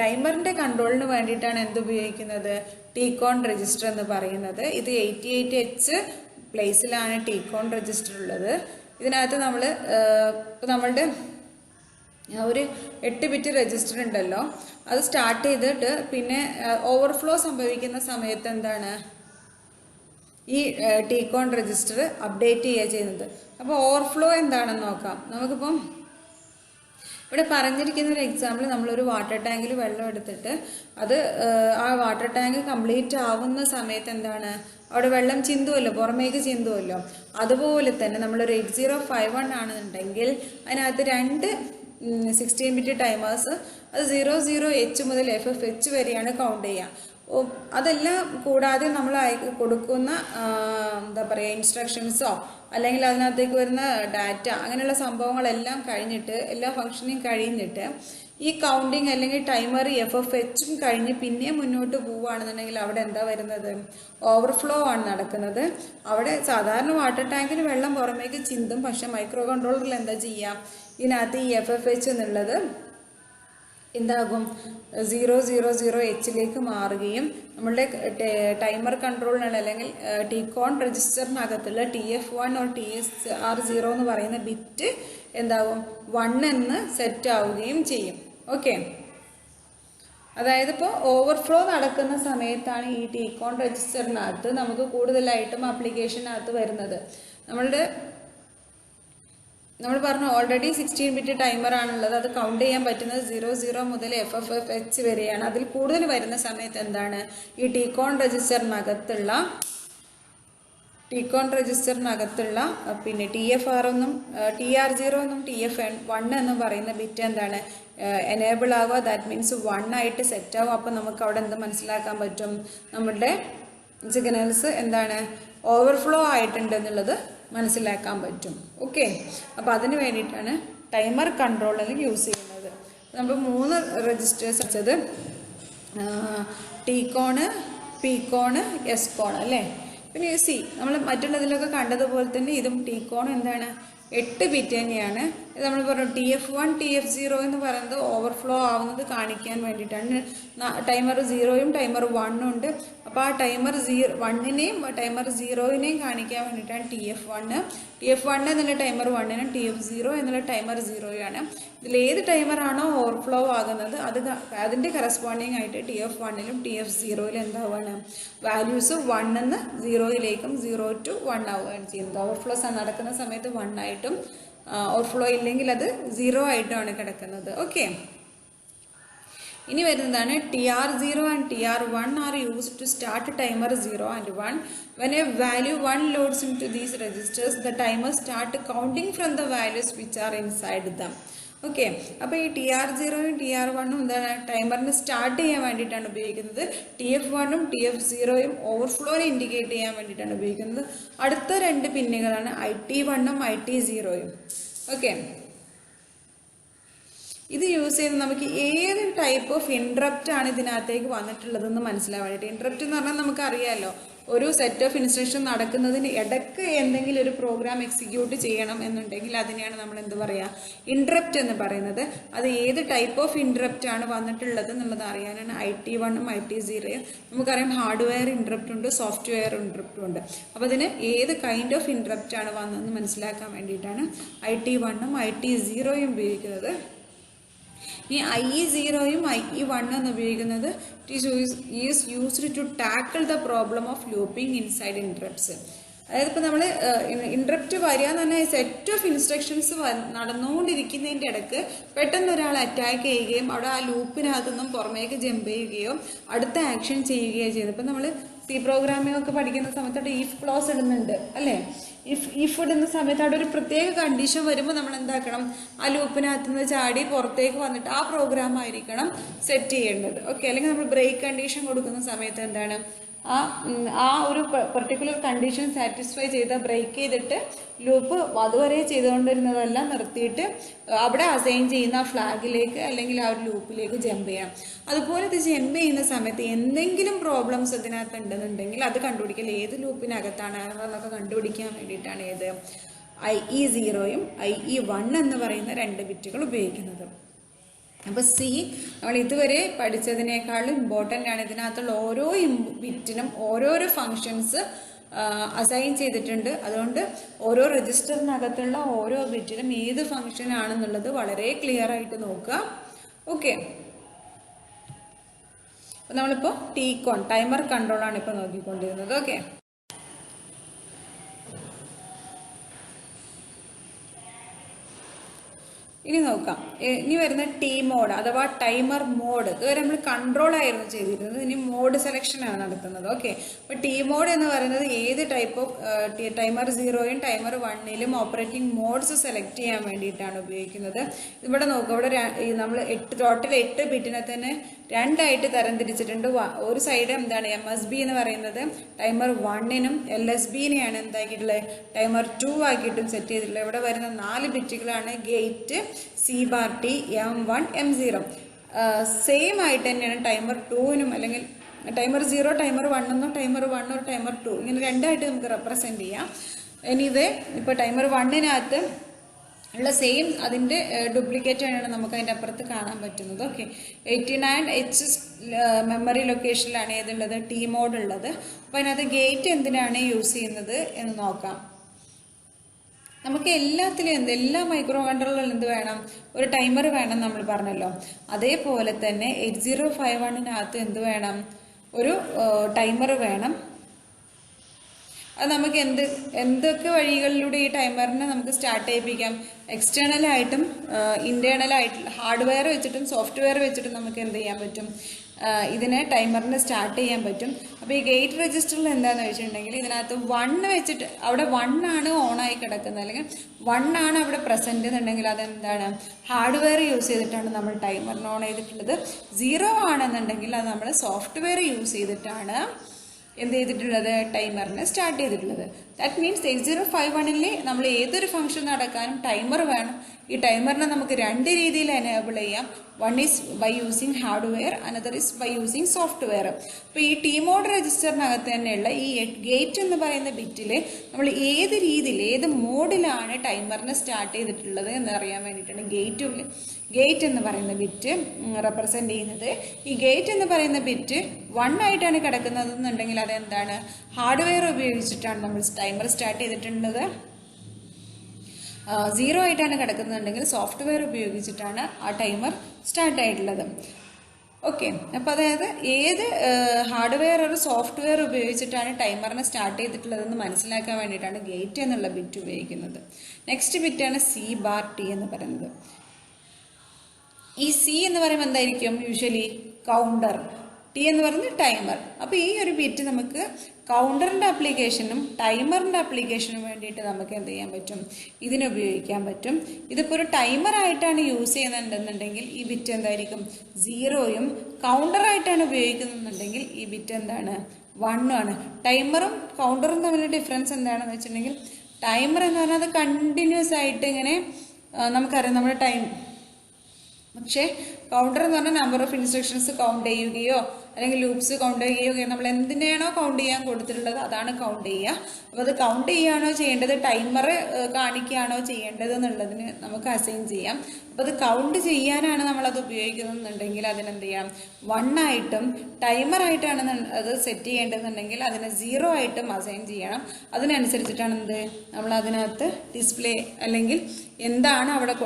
ടൈമറിൻ്റെ കൺട്രോളിന് വേണ്ടിയിട്ടാണ് എന്ത് ഉപയോഗിക്കുന്നത്? T-CON രജിസ്റ്റർ എന്ന് പറയുന്നത്. ഇത് 88H പ്ലേസിലാണ് T-CON രജിസ്റ്റർ ഉള്ളത്. ഇതിനകത്ത് നമ്മളുടെ ഒരു 8 ബിറ്റ് രജിസ്റ്റർ ഉണ്ടല്ലോ, അത് സ്റ്റാർട്ട് ചെയ്തിട്ട് പിന്നെ ഓവർഫ്ലോ സംഭവിക്കുന്ന സമയത്ത് എന്താണ് ഈ T-CON രജിസ്റ്റർ അപ്ഡേറ്റ് ചെയ്യുക ചെയ്യുന്നത്. അപ്പോൾ ഓവർഫ്ലോ എന്താണെന്ന് നോക്കാം. നമുക്കിപ്പം ഇവിടെ പറഞ്ഞിരിക്കുന്ന ഒരു എക്സാമ്പിൾ, നമ്മളൊരു വാട്ടർ ടാങ്കിൽ വെള്ളം എടുത്തിട്ട് അത് ആ വാട്ടർ ടാങ്ക് കംപ്ലീറ്റ് ആവുന്ന സമയത്ത് എന്താണ് അവിടെ വെള്ളം ചിന്തുമല്ലോ, പുറമേക്ക് ചിന്തുമല്ലോ. അതുപോലെ തന്നെ നമ്മളൊരു 8051 ആണെന്നുണ്ടെങ്കിൽ അതിനകത്ത് 2 16 ബിറ്റ് ടൈമേഴ്സ്, അത് 00H മുതൽ FFH വരെയാണ് കൗണ്ട് ചെയ്യുക. അതെല്ലാം കൂടാതെ നമ്മൾ കൊടുക്കുന്ന എന്താ പറയുക ഇൻസ്ട്രക്ഷൻസോ അല്ലെങ്കിൽ അതിനകത്തേക്ക് വരുന്ന ഡാറ്റ അങ്ങനെയുള്ള സംഭവങ്ങളെല്ലാം കഴിഞ്ഞിട്ട് എല്ലാ ഫങ്ഷനിങ് കഴിഞ്ഞിട്ട് ഈ കൗണ്ടിങ് അല്ലെങ്കിൽ ടൈമർ FFHും കഴിഞ്ഞ് പിന്നെ മുന്നോട്ട് പോവുകയാണെന്നുണ്ടെങ്കിൽ അവിടെ എന്താ വരുന്നത്? ഓവർഫ്ലോ ആണ് നടക്കുന്നത്. അവിടെ സാധാരണ വാട്ടർ ടാങ്കിൽ വെള്ളം പുറമേക്ക് ചിന്തും. പക്ഷെ മൈക്രോ കൺട്രോളറിൽ എന്താ ചെയ്യുക? ഇതിനകത്ത് ഈ FFH എന്നുള്ളത് എന്താകും? 000Hലേക്ക് മാറുകയും നമ്മളുടെ ടൈമർ കൺട്രോളിനുള്ള അല്ലെങ്കിൽ ടികോൺ രജിസ്റ്ററിനകത്തുള്ള TF1 or TR0 എന്ന് പറയുന്ന ബിറ്റ് എന്താകും? 1 എന്ന് സെറ്റ് ആവുകയും ചെയ്യും. ഓക്കെ, അതായത് ഇപ്പോൾ ഓവർഫ്ലോ നടക്കുന്ന സമയത്താണ് ഈ ടികോൺ രജിസ്റ്ററിനകത്ത് നമുക്ക് കൂടുതലായിട്ടും ആപ്ലിക്കേഷനകത്ത് വരുന്നത്. നമ്മൾ പറഞ്ഞു ഓൾറെഡി 16 ബിറ്റ് ടൈമർ ആണുള്ളത്. അത് കൗണ്ട് ചെയ്യാൻ പറ്റുന്നത് 00 മുതൽ FFH വരെയാണ്. അതിൽ കൂടുതൽ വരുന്ന സമയത്ത് എന്താണ്? ഈ ടികോൺ രജിസ്റ്ററിനകത്തുള്ള പിന്നെ TFR എന്നും TR0 എന്നും TF1 എന്നും പറയുന്ന ബിറ്റ് എന്താണ്? എനേബിൾ ആവുക. ദാറ്റ് മീൻസ് 1 ആയിട്ട് സെറ്റ് ആവും. അപ്പം നമുക്ക് അവിടെ എന്ത് മനസ്സിലാക്കാൻ പറ്റും? നമ്മുടെ സിഗ്നൽസ് എന്താണ്? ഓവർഫ്ലോ ആയിട്ടുണ്ട് എന്നുള്ളത് മനസ്സിലാക്കാൻ പറ്റും. ഓക്കെ, അപ്പോൾ അതിന് വേണ്ടിയിട്ടാണ് ടൈമർ കൺട്രോളർ യൂസ് ചെയ്യുന്നത്. നമ്മൾ 3 രജിസ്റ്റേഴ്സ് വെച്ചത് ടികോണ്, പികോണ്, എസ്കോൺ അല്ലേ. പിന്നെ നമ്മൾ മറ്റുള്ളതിലൊക്കെ കണ്ടതുപോലെ തന്നെ ഇതും ടികോൺ എന്താണ്? 8 ബിറ്റ് തന്നെയാണ്. ഇത് നമ്മൾ പറഞ്ഞു TF1 TF0 എന്ന് പറയുന്നത് ഓവർഫ്ലോ ആവുന്നത് കാണിക്കാൻ വേണ്ടിയിട്ടാണ്. ടൈമർ 0യും ടൈമർ 1ഉം ഉണ്ട്. അപ്പോൾ ആ ടൈമർ 1നെയും ടൈമർ 0നെയും കാണിക്കാൻ വേണ്ടിയിട്ടാണ് TF1 എന്നുള്ള ടൈമർ 1നും TF0 എന്നുള്ള ടൈമർ 0യാണ്. ഇതിലേത് ടൈമറാണോ ഓവർഫ്ലോ ആകുന്നത് അതിൻ്റെ കറസ്പോണ്ടിങ് ആയിട്ട് TF1ലും TF0യിലും എന്താവുകയാണ്? വാല്യൂസ് 1 എന്ന് 0യിലേക്കും 0 to 1 ആവുകയാണ് ചെയ്യുന്നത്. ഓവർഫ്ലോ നടക്കുന്ന സമയത്ത് 1 ആയിട്ടും ഓവർഫ്ലോ ഇല്ലെങ്കിൽ അത് 0 ആയിട്ടാണ് കിടക്കുന്നത്. ഓക്കെ, ഇനി വരുന്നതാണ് TR0 and TR1 are used to start timer 0 and 1. When a value 1 loads into these registers, the timer start counting from the values which are inside them. Okay, അപ്പോൾ ഈ TR0യും TR1ഉം എന്താണ്? ടൈമറിന് സ്റ്റാർട്ട് ചെയ്യാൻ വേണ്ടിയിട്ടാണ് ഉപയോഗിക്കുന്നത്. TF1ഉം TF0യും ഓവർഫ്ലോനെ ഇൻഡിക്കേറ്റ് ചെയ്യാൻ വേണ്ടിയിട്ടാണ് ഉപയോഗിക്കുന്നത്. അടുത്ത 2 പിന്നുകളാണ് IT1ഉം IT0യും. ഓക്കെ, ഇത് യൂസ് ചെയ്ത് നമുക്ക് ഏത് ടൈപ്പ് ഓഫ് ഇൻട്രപ്റ്റ് ആണ് ഇതിനകത്തേക്ക് വന്നിട്ടുള്ളതെന്ന് മനസ്സിലാവാൻ വേണ്ടിയിട്ട്. ഇൻട്രപ്റ്റ് എന്ന് പറഞ്ഞാൽ നമുക്കറിയാമല്ലോ, ഒരു സെറ്റ് ഓഫ് ഇൻസ്ട്രക്ഷൻ നടക്കുന്നതിന് ഇടയ്ക്ക് എന്തെങ്കിലും ഒരു പ്രോഗ്രാം എക്സിക്യൂട്ട് ചെയ്യണം എന്നുണ്ടെങ്കിൽ അതിനെയാണ് നമ്മൾ എന്ത് പറയുക? ഇൻട്രപ്റ്റ് എന്ന് പറയുന്നത്. അത് ഏത് ടൈപ്പ് ഓഫ് ഇൻട്രപ്റ്റ് ആണ് വന്നിട്ടുള്ളത് എന്നുള്ളത് അറിയാനാണ് IT1ഉം IT0യും. നമുക്കറിയാം ഹാർഡ്വെയർ ഇൻട്രപ്റ്റ് ഉണ്ട്, സോഫ്റ്റ്വെയർ ഇൻട്രപ്റ്റും ഉണ്ട്. അപ്പോൾ അതിന് ഏത് കൈൻഡ് ഓഫ് ഇൻട്രപ്റ്റ് ആണ് വന്നതെന്ന് മനസ്സിലാക്കാൻ വേണ്ടിയിട്ടാണ് IT1ഉം IT0യും ഉപയോഗിക്കുന്നത്. ഈ IE0യും IE1 എന്ന് ഉപയോഗിക്കുന്നത് is used to tackle the problem of looping inside interrupts. അതായത് ഇപ്പോൾ നമ്മൾ ഇൻട്രപ്റ്റ് വരിക എന്ന് പറഞ്ഞാൽ സെറ്റ് ഓഫ് ഇൻസ്ട്രക്ഷൻസ് നടന്നുകൊണ്ടിരിക്കുന്നതിൻ്റെ ഇടയ്ക്ക് പെട്ടെന്ന് ഒരാൾ അറ്റാക്ക് ചെയ്യുകയും അവിടെ ആ ലൂപ്പിനകത്തു നിന്നും പുറമേക്ക് ജമ്പ് ചെയ്യുകയോ അടുത്ത ആക്ഷൻ ചെയ്യുകയോ ചെയ്തു. ഇപ്പം നമ്മൾ C പ്രോഗ്രാമിംഗ് ഒക്കെ പഠിക്കുന്ന സമയത്ത് ഇഫ് ക്ലോസ് ഇടുന്നുണ്ട് അല്ലേ. ഇഫ് ഇടുന്ന സമയത്ത് അവിടെ ഒരു പ്രത്യേക കണ്ടീഷൻ വരുമ്പോൾ നമ്മൾ എന്താക്കണം? ആ ലൂപ്പിനകത്ത് നിന്ന് ചാടി പുറത്തേക്ക് വന്നിട്ട് ആ പ്രോഗ്രാം ആയിരിക്കണം സെറ്റ് ചെയ്യേണ്ടത്. ഓക്കെ, അല്ലെങ്കിൽ നമ്മൾ ബ്രേക്ക് കണ്ടീഷൻ കൊടുക്കുന്ന സമയത്ത് എന്താണ്? ആ ഒരു പെർട്ടിക്കുലർ കണ്ടീഷൻ സാറ്റിസ്ഫൈ ചെയ്ത് ബ്രേക്ക് ചെയ്തിട്ട് ലൂപ്പ് അതുവരെ ചെയ്തുകൊണ്ടിരുന്നതെല്ലാം നിർത്തിയിട്ട് അവിടെ അസൈൻ ചെയ്യുന്ന ആ ഫ്ലാഗിലേക്ക് അല്ലെങ്കിൽ ആ ഒരു ലൂപ്പിലേക്ക് ജമ്പ് ചെയ്യാം. അതുപോലെ ഇത് ജമ്പ് ചെയ്യുന്ന സമയത്ത് എന്തെങ്കിലും പ്രോബ്ലംസ് ഇതിനകത്ത് ഉണ്ടെന്നുണ്ടെങ്കിൽ അത് കണ്ടുപിടിക്കൽ ഏത് ലൂപ്പിനകത്താണ് എന്നൊക്കെ കണ്ടുപിടിക്കാൻ വേണ്ടിയിട്ടാണ് ഏത് IE0യും IE1 എന്ന് പറയുന്ന 2 ബിറ്റുകൾ ഉപയോഗിക്കുന്നത്. അപ്പോൾ നമ്മൾ ഇതുവരെ പഠിച്ചതിനേക്കാളും ഇമ്പോർട്ടൻ്റ് ആണ്. ഇതിനകത്തുള്ള ഓരോ ബിറ്റിനും ഓരോരോ ഫങ്ഷൻസ് അസൈൻ ചെയ്തിട്ടുണ്ട്. അതുകൊണ്ട് ഓരോ രജിസ്റ്ററിനകത്തുള്ള ഓരോ ബിറ്റിനും ഏത് ഫങ്ഷൻ ആണെന്നുള്ളത് വളരെ ക്ലിയർ ആയിട്ട് നോക്കുക. ഓക്കെ, അപ്പോൾ നമ്മളിപ്പോൾ ടികോൺ ടൈമർ കൺട്രോളാണ് ഇപ്പോൾ നോക്കിക്കൊണ്ടിരുന്നത്. ഓക്കെ, ഇനി നോക്കാം. ഇനി വരുന്ന ടി മോഡ് അഥവാ ടൈമർ മോഡ്. ഇതുവരെ നമ്മൾ കൺട്രോൾ ആയിരുന്നു ചെയ്തിരുന്നത്, ഇനി മോഡ് സെലക്ഷൻ ആണ് നടത്തുന്നത്. ഓക്കെ, അപ്പോൾ ടി മോഡ് എന്ന് പറയുന്നത് ഏത് ടൈപ്പ് ഓഫ് ടൈമർ 0യും ടൈമർ 1ലും ഓപ്പറേറ്റിംഗ് മോഡ്സ് സെലക്ട് ചെയ്യാൻ വേണ്ടിയിട്ടാണ് ഉപയോഗിക്കുന്നത്. ഇവിടെ നോക്കുക, ഇവിടെ നമ്മൾ ടോട്ടൽ 8 ബിറ്റിനെ തന്നെ രണ്ടായിട്ട് തരംതിരിച്ചിട്ടുണ്ട്. ഒരു സൈഡ് എന്താണ് MSB എന്ന് പറയുന്നത് ടൈമർ 1നും LSBനെയാണ് എന്താക്കിയിട്ടുള്ളത് ടൈമർ 2 ആക്കിയിട്ടും സെറ്റ് ചെയ്തിട്ടുള്ളത്. ഇവിടെ വരുന്ന 4 ബിറ്റുകളാണ് gate, C⁻T, M1, M0. Same ആയിട്ട് തന്നെയാണ് ടൈമർ 2നും അല്ലെങ്കിൽ ടൈമർ 0 ടൈമർ 1 എന്നോ ടൈമർ 1 ഒരു ടൈമർ 2 ഇങ്ങനെ രണ്ടായിട്ട് നമുക്ക് റെപ്രസെൻറ്റ് ചെയ്യാം. എനിവേ ഇപ്പോൾ ടൈമർ 1നകത്ത് ഉള്ള സെയിം അതിൻ്റെ ഡ്യൂപ്ലിക്കേറ്റ് ആണ് നമുക്ക് അതിൻ്റെ അപ്പുറത്ത് കാണാൻ പറ്റുന്നത്. ഓക്കെ, 89H മെമ്മറി ലൊക്കേഷനിലാണ് ഏതുള്ളത് T മോഡ് ഉള്ളത്. അപ്പോൾ അതിനകത്ത് ഗേറ്റ് എന്തിനാണ് യൂസ് ചെയ്യുന്നത് എന്ന് നോക്കാം. നമുക്ക് എല്ലാത്തിലും എല്ലാ മൈക്രോ കൺട്രോളറിലും എന്ത് വേണം ഒരു ടൈമർ വേണം നമ്മൾ പറഞ്ഞല്ലോ. അതേപോലെ തന്നെ 8051നകത്ത് എന്ത് വേണം ഒരു ടൈമർ വേണം. അത് നമുക്ക് എന്തൊക്കെ വഴികളിലൂടെ ഈ ടൈമറിനെ നമുക്ക് സ്റ്റാർട്ട് ചെയ്യിപ്പിക്കാം. എക്സ്റ്റേണലായിട്ടും ഇൻറ്റേർണലായിട്ടും ഹാർഡ്വെയർ വെച്ചിട്ടും സോഫ്റ്റ്വെയർ വെച്ചിട്ടും നമുക്ക് എന്ത് ചെയ്യാൻ പറ്റും ഇതിനെ ടൈമറിനെ സ്റ്റാർട്ട് ചെയ്യാൻ പറ്റും. അപ്പോൾ ഈ ഗേറ്റ് രജിസ്റ്ററിൽ എന്താണെന്ന് വെച്ചിട്ടുണ്ടെങ്കിൽ ഇതിനകത്ത് 1 വെച്ചിട്ട് അവിടെ 1 ആണ് ഓണായി കിടക്കുന്നത് അല്ലെങ്കിൽ 1 ആണ് അവിടെ പ്രസൻറ്റ് എന്നുണ്ടെങ്കിൽ അതെന്താണ് ഹാർഡ്വെയർ യൂസ് ചെയ്തിട്ടാണ് നമ്മൾ ടൈമറിന് ഓൺ ചെയ്തിട്ടുള്ളത്. 0 ആണെന്നുണ്ടെങ്കിൽ അത് നമ്മൾ സോഫ്റ്റ്വെയർ യൂസ് ചെയ്തിട്ടാണ് എന്ത് ചെയ്തിട്ടുള്ളത് ടൈമറിനെ സ്റ്റാർട്ട് ചെയ്തിട്ടുള്ളത്. ദാറ്റ് മീൻസ് 8051ൽ നമ്മൾ ഏതൊരു ഫംഗ്ഷൻ നടക്കാനും ടൈമർ വേണം. ഈ ടൈമറിനെ നമുക്ക് 2 രീതിയിൽ എനേബിൾ ചെയ്യാം. One is by using hardware, another is by using software. അപ്പോൾ ഈ T മോഡ് രജിസ്റ്ററിനകത്ത് തന്നെയുള്ള ഈ ഗേറ്റ് എന്ന് പറയുന്ന ബിറ്റിൽ നമ്മൾ ഏത് രീതിയിൽ ഏത് മോഡിലാണ് ടൈമറിനെ സ്റ്റാർട്ട് ചെയ്തിട്ടുള്ളത് എന്നറിയാൻ വേണ്ടിയിട്ടാണ് ഗേറ്റ് എന്ന് പറയുന്ന ബിറ്റ് റെപ്രസെൻ്റ് ചെയ്യുന്നത്. ഈ ഗേറ്റ് എന്ന് പറയുന്ന ബിറ്റ് 1 ആയിട്ടാണ് കിടക്കുന്നത് എന്നുണ്ടെങ്കിൽ അതെന്താണ് ഹാർഡ്വെയർ ഉപയോഗിച്ചിട്ടാണ് നമ്മൾ ടൈമർ സ്റ്റാർട്ട് ചെയ്തിട്ടുള്ളത്. 0 ആയിട്ടാണ് കിടക്കുന്നുണ്ടെങ്കിൽ സോഫ്റ്റ്വെയർ ഉപയോഗിച്ചിട്ടാണ് ആ ടൈമർ സ്റ്റാർട്ട് ആയിട്ടുള്ളത്. ഓക്കെ, അപ്പോൾ അതായത് ഏത് ഹാർഡ്വെയർ ഒരു സോഫ്റ്റ്വെയർ ഉപയോഗിച്ചിട്ടാണ് ടൈമറിനെ സ്റ്റാർട്ട് ചെയ്തിട്ടുള്ളതെന്ന് മനസ്സിലാക്കാൻ വേണ്ടിയിട്ടാണ് ഗേറ്റ് എന്നുള്ള ബിറ്റ് ഉപയോഗിക്കുന്നത്. നെക്സ്റ്റ് ബിറ്റാണ് C⁻T എന്ന് പറയുന്നത്. ഈ C എന്ന് പറയുമ്പോൾ എന്തായിരിക്കും യൂഷ്വലി കൗണ്ടർ, T എന്ന് പറയുന്നത് ടൈമർ. അപ്പോൾ ഈ ഒരു ബിറ്റ് നമുക്ക് കൗണ്ടറിൻ്റെ ആപ്ലിക്കേഷനും ടൈമറിൻ്റെ ആപ്ലിക്കേഷനും വേണ്ടിയിട്ട് നമുക്ക് എന്ത് ചെയ്യാൻ പറ്റും ഇതിനുപയോഗിക്കാൻ പറ്റും. ഇതിപ്പോൾ ഒരു ടൈമറായിട്ടാണ് യൂസ് ചെയ്യുന്നുണ്ടെന്നുണ്ടെങ്കിൽ ഈ ബിറ്റ് എന്തായിരിക്കും 0യും, കൗണ്ടറായിട്ടാണ് ഉപയോഗിക്കുന്നുണ്ടെന്നുണ്ടെങ്കിൽ ഈ ബിറ്റ് എന്താണ് 1 ആണ്. ടൈമറും കൗണ്ടറും തമ്മിലുള്ള ഡിഫറൻസ് എന്താണെന്ന് വെച്ചിട്ടുണ്ടെങ്കിൽ ടൈമർ എന്ന് പറഞ്ഞാൽ അത് കണ്ടിന്യൂസ് ആയിട്ട് ഇങ്ങനെ നമുക്കറിയാം നമ്മുടെ ടൈം. പക്ഷേ കൗണ്ടർ എന്ന് പറഞ്ഞാൽ നമ്പർ ഓഫ് ഇൻസ്ട്രക്ഷൻസ് കൗണ്ട് ചെയ്യുകയോ അല്ലെങ്കിൽ ലൂപ്സ് കൗണ്ട് ചെയ്യുകയോ നമ്മൾ എന്തിനാണോ കൗണ്ട് ചെയ്യാൻ കൊടുത്തിട്ടുള്ളത് അതാണ് കൗണ്ട് ചെയ്യുക. അപ്പോൾ അത് കൗണ്ട് ചെയ്യുകയാണോ ചെയ്യേണ്ടത് ടൈമർ കാണിക്കുകയാണോ ചെയ്യേണ്ടത് എന്നുള്ളതിന് നമുക്ക് അസൈൻ ചെയ്യാം. അപ്പോൾ അത് കൗണ്ട് ചെയ്യാനാണ് നമ്മളത് ഉപയോഗിക്കുന്നതെന്നുണ്ടെങ്കിൽ അതിനെന്ത് ചെയ്യാം 1 ആയിട്ടും ടൈമറായിട്ടാണ് അത് സെറ്റ് ചെയ്യേണ്ടതെന്നുണ്ടെങ്കിൽ അതിനെ 0 ആയിട്ടും അസൈൻ ചെയ്യണം. അതിനനുസരിച്ചിട്ടാണ് എന്ത് നമ്മൾ അതിനകത്ത് ഡിസ്പ്ലേ അല്ലെങ്കിൽ എന്താണ് അവിടെ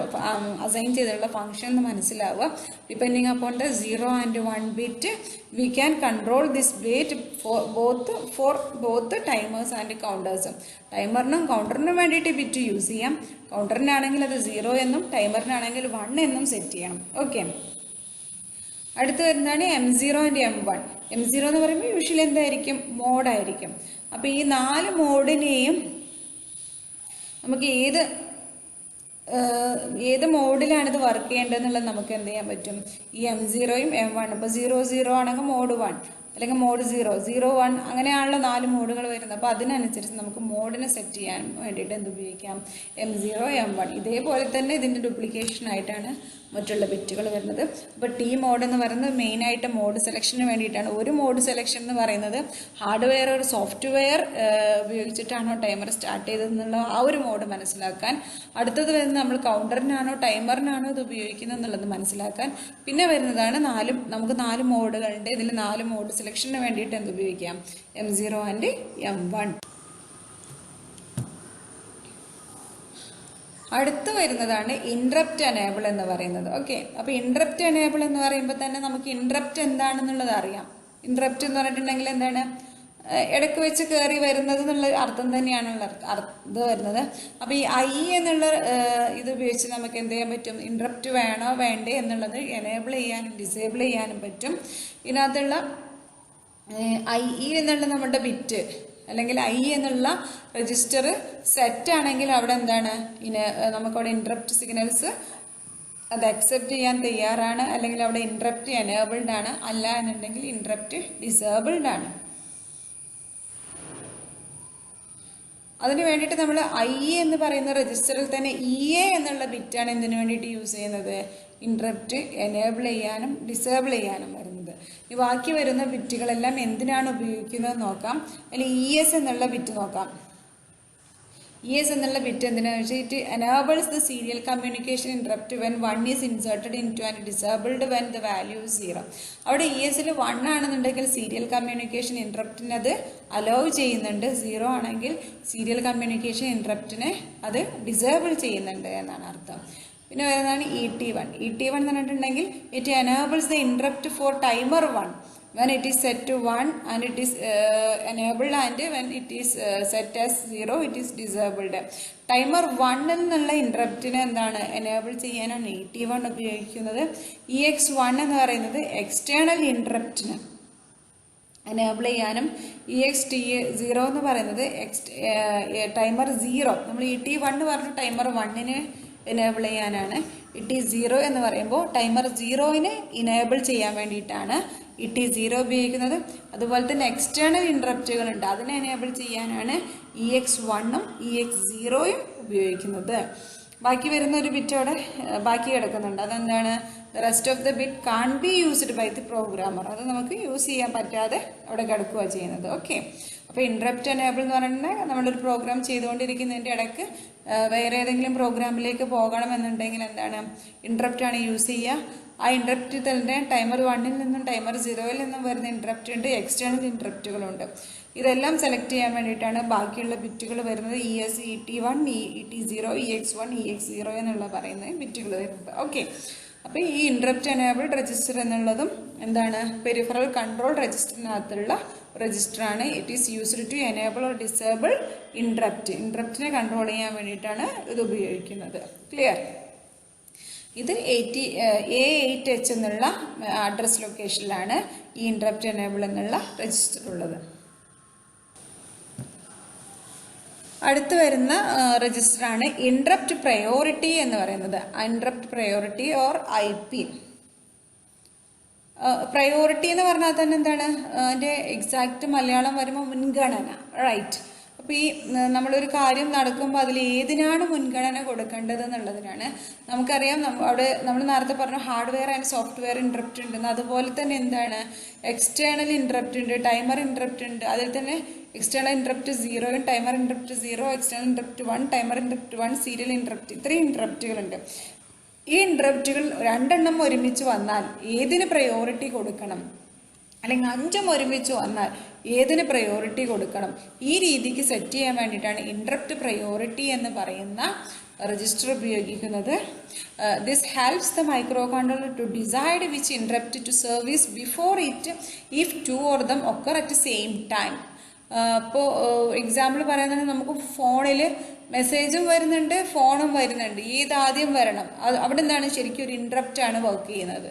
അസൈൻ ചെയ്തിട്ടുള്ള ഫംഗ്ഷൻ എന്ന് മനസ്സിലാവുക. Depending upon the 0 and 1 bit we can control this bit for both timers and counters. ടൈമറിനും കൗണ്ടറിനും വേണ്ടിയിട്ട് ബിറ്റ് യൂസ് ചെയ്യാം. കൗണ്ടറിനാണെങ്കിൽ അത് 0 എന്നും ടൈമറിനാണെങ്കിൽ 1 എന്നും സെറ്റ് ചെയ്യണം. ഓക്കെ, അടുത്ത് വരുന്നതാണ് M0 and M1. M0 എന്ന് പറയുമ്പോൾ യൂഷ്വലി എന്തായിരിക്കും മോഡായിരിക്കും. അപ്പോൾ ഈ 4 മോഡിനെയും നമുക്ക് ഏത് മോഡിലാണ് ഇത് വർക്ക് ചെയ്യേണ്ടതെന്നുള്ളത് നമുക്ക് എന്ത് ചെയ്യാൻ പറ്റും ഈ M0യും M1. ഇപ്പോൾ 0 ആണെങ്കിൽ മോഡ് 1 അല്ലെങ്കിൽ മോഡ് 0 1 അങ്ങനെയാണല്ലോ 4 മോഡുകൾ വരുന്നത്. അപ്പോൾ അതിനനുസരിച്ച് നമുക്ക് മോഡിനെ സെറ്റ് ചെയ്യാൻ വേണ്ടിയിട്ട് എന്ത് ഉപയോഗിക്കാം M0 M1. ഇതേപോലെ തന്നെ ഇതിൻ്റെ ഡ്യൂപ്ലിക്കേഷൻ ആയിട്ടാണ് മറ്റുള്ള ബിറ്റുകൾ വരുന്നത്. അപ്പോൾ T മോഡ് എന്ന് പറയുന്നത് മെയിനായിട്ട് മോഡ് സെലക്ഷന് വേണ്ടിയിട്ടാണ്. ഒരു മോഡ് സെലക്ഷൻ എന്ന് പറയുന്നത് ഹാർഡ്വെയർ ഒരു സോഫ്റ്റ്വെയർ ഉപയോഗിച്ചിട്ടാണോ ടൈമർ സ്റ്റാർട്ട് ചെയ്തതെന്നുള്ള ആ ഒരു മോഡ് മനസ്സിലാക്കാൻ. അടുത്തത് വരുന്നത് നമ്മൾ കൗണ്ടറിനാണോ ടൈമറിനാണോ ഇത് ഉപയോഗിക്കുന്നത് എന്നുള്ളത് മനസ്സിലാക്കാൻ. പിന്നെ വരുന്നതാണ് നമുക്ക് 4 മോഡുകളുണ്ട്. ഇതിൽ 4 മോഡ് സെലക്ഷന് വേണ്ടിയിട്ട് എന്ത് ഉപയോഗിക്കാം M0 and M1. അടുത്ത് വരുന്നതാണ് ഇൻട്രപ്റ്റ് എനേബിൾ എന്ന് പറയുന്നത്. ഓക്കെ, അപ്പോൾ ഇൻട്രപ്റ്റ് എനേബിൾ എന്ന് പറയുമ്പോൾ തന്നെ നമുക്ക് ഇൻട്രപ്റ്റ് എന്താണെന്നുള്ളത് അറിയാം. ഇൻട്രപ്റ്റ് എന്ന് പറഞ്ഞിട്ടുണ്ടെങ്കിൽ എന്താണ് ഇടയ്ക്ക് വെച്ച് കയറി വരുന്നത് എന്നുള്ള അർത്ഥം തന്നെയാണുള്ള ഇത് വരുന്നത്. അപ്പോൾ ഈ I എന്നുള്ള ഇത് ഉപയോഗിച്ച് നമുക്ക് എന്ത് ചെയ്യാൻ പറ്റും ഇൻട്രപ്റ്റ് വേണോ വേണ്ടേ എന്നുള്ളത് എനേബിൾ ചെയ്യാനും ഡിസേബിൾ ചെയ്യാനും പറ്റും. ഇതിനകത്തുള്ള IE എന്നുള്ള നമ്മുടെ ബിറ്റ് അല്ലെങ്കിൽ I എന്നുള്ള രജിസ്റ്റർ സെറ്റ് ആണെങ്കിൽ അവിടെ എന്താണ് നമുക്കവിടെ ഇൻട്രപ്റ്റ് സിഗ്നൽസ് അത് അക്സെപ്റ്റ് ചെയ്യാൻ തയ്യാറാണ്, അല്ലെങ്കിൽ അവിടെ ഇൻട്രപ്റ്റ് എനേബിൾഡ് ആണ്, അല്ല എന്നുണ്ടെങ്കിൽ ഇൻട്രപ്റ്റ് ഡിസേബിൾഡ് ആണ്. അതിന് വേണ്ടിയിട്ട് നമ്മൾ ഐ എന്ന് പറയുന്ന രജിസ്റ്ററിൽ തന്നെ EA എന്നുള്ള ബിറ്റാണ് എന്തിനു വേണ്ടിയിട്ട് യൂസ് ചെയ്യുന്നത്? ഇൻട്രപ്റ്റ് എനേബിൾ ചെയ്യാനും ഡിസേബിൾ ചെയ്യാനും വരുന്നത്. ഈ ബാക്കി വരുന്ന ബിറ്റുകളെല്ലാം എന്തിനാണ് ഉപയോഗിക്കുന്നത് നോക്കാം. അതിൽ ES എന്നുള്ള ബിറ്റ് നോക്കാം. ES എന്നുള്ള ബിറ്റ് എന്തിനാണെന്ന് വെച്ചാൽ it enables the serial communication interrupt when 1 is inserted in two and disabled when the value is 0. അവിടെ ESൽ 1 ആണെന്നുണ്ടെങ്കിൽ സീരിയൽ കമ്മ്യൂണിക്കേഷൻ ഇൻട്രപ്റ്റിന് അത് അലോ ചെയ്യുന്നുണ്ട്, 0 ആണെങ്കിൽ സീരിയൽ കമ്മ്യൂണിക്കേഷൻ ഇൻട്രപ്റ്റിനെ അത് ഡിസേബിൾ ചെയ്യുന്നുണ്ട് എന്നാണ് അർത്ഥം. പിന്നെ വരുന്നതാണ് ET1. ET1 എന്ന് പറഞ്ഞിട്ടുണ്ടെങ്കിൽ it enables the interrupt for timer 1 when it is set to 1 and it is enabled, and when it is set as 0 it is disabled. Timer 1 എന്നുള്ള ഇൻട്രപ്റ്റിനെ എന്താണ് എനേബിൾ ചെയ്യാനാണ് ET1 ഉപയോഗിക്കുന്നത്. EX1 എന്ന് പറയുന്നത് എക്സ്റ്റേണൽ ഇൻട്രപ്റ്റിന് എനേബിൾ ചെയ്യാനും, EXT0 എന്ന് പറയുന്നത് timer 0, നമ്മൾ ET1 പറഞ്ഞു ടൈമർ 1ന് എനേബിൾ ചെയ്യാനാണ്. ET0 എന്ന് പറയുമ്പോൾ ടൈമർ 0നെ ഇനേബിൾ ചെയ്യാൻ വേണ്ടിയിട്ടാണ് ET0 ഉപയോഗിക്കുന്നത്. അതുപോലെ തന്നെ എക്സ്റ്റേണൽ ഇൻട്രപ്റ്റുകളുണ്ട്, അതിനെ എനേബിൾ ചെയ്യാനാണ് EX1ഉം EX0യും ഉപയോഗിക്കുന്നത്. ബാക്കി വരുന്ന ഒരു ബിറ്റ് അവിടെ ബാക്കി കിടക്കുന്നുണ്ട്. അതെന്താണ്? The rest of the bit can be used by the programmer. അത് നമുക്ക് യൂസ് ചെയ്യാൻ പറ്റാതെ അവിടെ കിടക്കുക ചെയ്യുന്നത്. ഓക്കെ, അപ്പോൾ ഇൻട്രപ്റ്റ് എനേബിൾ എന്ന് പറഞ്ഞിട്ടുണ്ടെങ്കിൽ നമ്മളൊരു പ്രോഗ്രാം ചെയ്തുകൊണ്ടിരിക്കുന്നതിൻ്റെ ഇടയ്ക്ക് വേറെ ഏതെങ്കിലും പ്രോഗ്രാമിലേക്ക് പോകണമെന്നുണ്ടെങ്കിൽ എന്താണ് ഇൻട്രപ്റ്റാണ് യൂസ് ചെയ്യുക. ആ ഇൻട്രപ്റ്റ് തന്നെ ടൈമർ 1ൽ നിന്നും ടൈമർ 0ൽ നിന്നും വരുന്ന ഇൻട്രപ്റ്റ് ഉണ്ട്, എക്സ്റ്റേണൽ ഇൻട്രപ്റ്റുകളുണ്ട്. ഇതെല്ലാം സെലക്ട് ചെയ്യാൻ വേണ്ടിയിട്ടാണ് ബാക്കിയുള്ള ബിറ്റുകൾ വരുന്നത്. ES, ET1, ET0, EX1, EX0 എന്നുള്ള പറയുന്ന ബിറ്റുകൾ വരുന്നത്. ഓക്കെ, അപ്പോൾ ഈ ഇൻട്രപ്റ്റ് എനേബിൾഡ് രജിസ്റ്റർ എന്നുള്ളതും എന്താണ് പെരിഫറൽ കൺട്രോൾ രജിസ്റ്ററിനകത്തുള്ള രജിസ്റ്ററാണ്. It is used to enable or disable ഇൻട്രപ്റ്റിനെ കൺട്രോൾ ചെയ്യാൻ വേണ്ടിയിട്ടാണ് ഇത് ഉപയോഗിക്കുന്നത്. ക്ലിയർ? ഇത് A8H എന്നുള്ള അഡ്രസ് ലൊക്കേഷനിലാണ് ഈ ഇൻട്രപ്റ്റ് എനേബിൾ എന്നുള്ള രജിസ്റ്റർ ഉള്ളത്. അടുത്ത് വരുന്ന രജിസ്റ്ററാണ് ഇൻട്രപ്റ്റ് പ്രയോറിറ്റി എന്ന് പറയുന്നത്. Interrupt priority or IP. Priority എന്ന് പറഞ്ഞാൽ തന്നെ എന്താണ് അതിൻ്റെ എക്സാക്റ്റ് മലയാളം വരുമ്പോൾ മുൻഗണന, റൈറ്റ്. അപ്പോൾ ഈ നമ്മളൊരു കാര്യം നടക്കുമ്പോൾ അതിൽ ഏതിനാണ് മുൻഗണന കൊടുക്കേണ്ടത് എന്നുള്ളതിനാണ്. നമുക്കറിയാം അവിടെ നമ്മൾ നേരത്തെ പറഞ്ഞു ഹാർഡ്വെയർ ആൻഡ് സോഫ്റ്റ്വെയർ ഇൻട്രപ്റ്റ് ഉണ്ടെന്ന്. അതുപോലെ തന്നെ എന്താണ് എക്സ്റ്റേണൽ ഇൻട്രപ്റ്റ് ഉണ്ട്, ടൈമർ ഇൻട്രപ്റ്റ് ഉണ്ട്. അതിൽ തന്നെ external interrupt 0, timer interrupt 0, external interrupt 1, timer interrupt 1, serial interrupt, ഇത്രയും ഇൻട്രപ്റ്റുകളുണ്ട്. ഈ ഇൻട്രപ്റ്റുകൾ 2 ഒരുമിച്ച് വന്നാൽ ഏതിന് പ്രയോറിറ്റി കൊടുക്കണം, അല്ലെങ്കിൽ 5 ഒരുമിച്ച് വന്നാൽ ഏതിന് പ്രയോറിറ്റി കൊടുക്കണം, ഈ രീതിക്ക് സെറ്റ് ചെയ്യാൻ വേണ്ടിയിട്ടാണ് ഇൻട്രപ്റ്റ് പ്രയോറിറ്റി എന്ന് പറയുന്ന രജിസ്റ്റർ ഉപയോഗിക്കുന്നത്. This helps the micro controller to decide which interrupt to service before it if 2 or them occur at same time. അപ്പോൾ എക്സാമ്പിൾ പറയുന്നത് നമുക്ക് ഫോണിൽ മെസ്സേജും വരുന്നുണ്ട്, ഫോണും വരുന്നുണ്ട്. ഏതാദ്യം വരണം? അവിടെ എന്താണ് ശരിക്കും ഒരു ഇൻട്രപ്റ്റാണ് വർക്ക് ചെയ്യുന്നത്.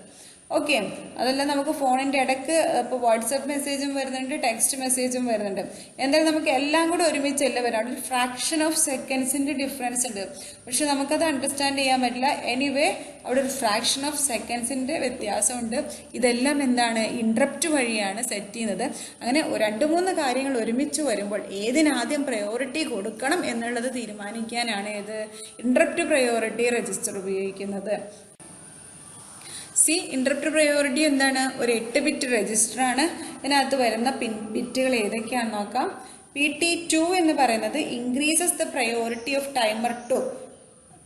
ഓക്കെ, അതല്ല നമുക്ക് ഫോണിൻ്റെ ഇടയ്ക്ക് ഇപ്പോൾ വാട്സപ്പ് മെസ്സേജും വരുന്നുണ്ട്, ടെക്സ്റ്റ് മെസ്സേജും വരുന്നുണ്ട്. എന്തായാലും നമുക്ക് എല്ലാം കൂടെ ഒരുമിച്ചല്ല വരാം. അവിടെ ഒരു ഫ്രാക്ഷൻ ഓഫ് സെക്കൻഡ്സിൻ്റെ ഡിഫറൻസ് ഉണ്ട്. പക്ഷെ നമുക്കത് അണ്ടർസ്റ്റാൻഡ് ചെയ്യാൻ പറ്റില്ല. എനിവേ അവിടെ ഒരു ഫ്രാക്ഷൻ ഓഫ് സെക്കൻഡ്സിൻ്റെ വ്യത്യാസമുണ്ട്. ഇതെല്ലാം എന്താണ് ഇൻട്രപ്റ്റ് വഴിയാണ് സെറ്റ് ചെയ്യുന്നത്. അങ്ങനെ 2-3 കാര്യങ്ങൾ ഒരുമിച്ച് വരുമ്പോൾ ഏതിനാദ്യം പ്രയോറിറ്റി കൊടുക്കണം എന്നുള്ളത് തീരുമാനിക്കാനാണ് ഇത് ഇൻട്രപ്റ്റ് പ്രയോറിറ്റി രജിസ്റ്റർ ഉപയോഗിക്കുന്നത്. ഇൻട്രപ്റ്റ് പ്രയോറിറ്റി എന്താണ്? ഒരു 8 ബിറ്റ് രജിസ്റ്ററാണ്. ഇതിനകത്ത് വരുന്ന ബിറ്റുകൾ ഏതൊക്കെയാണെന്ന് നോക്കാം. PT2 എന്ന് പറയുന്നത് increases the priority of timer 2.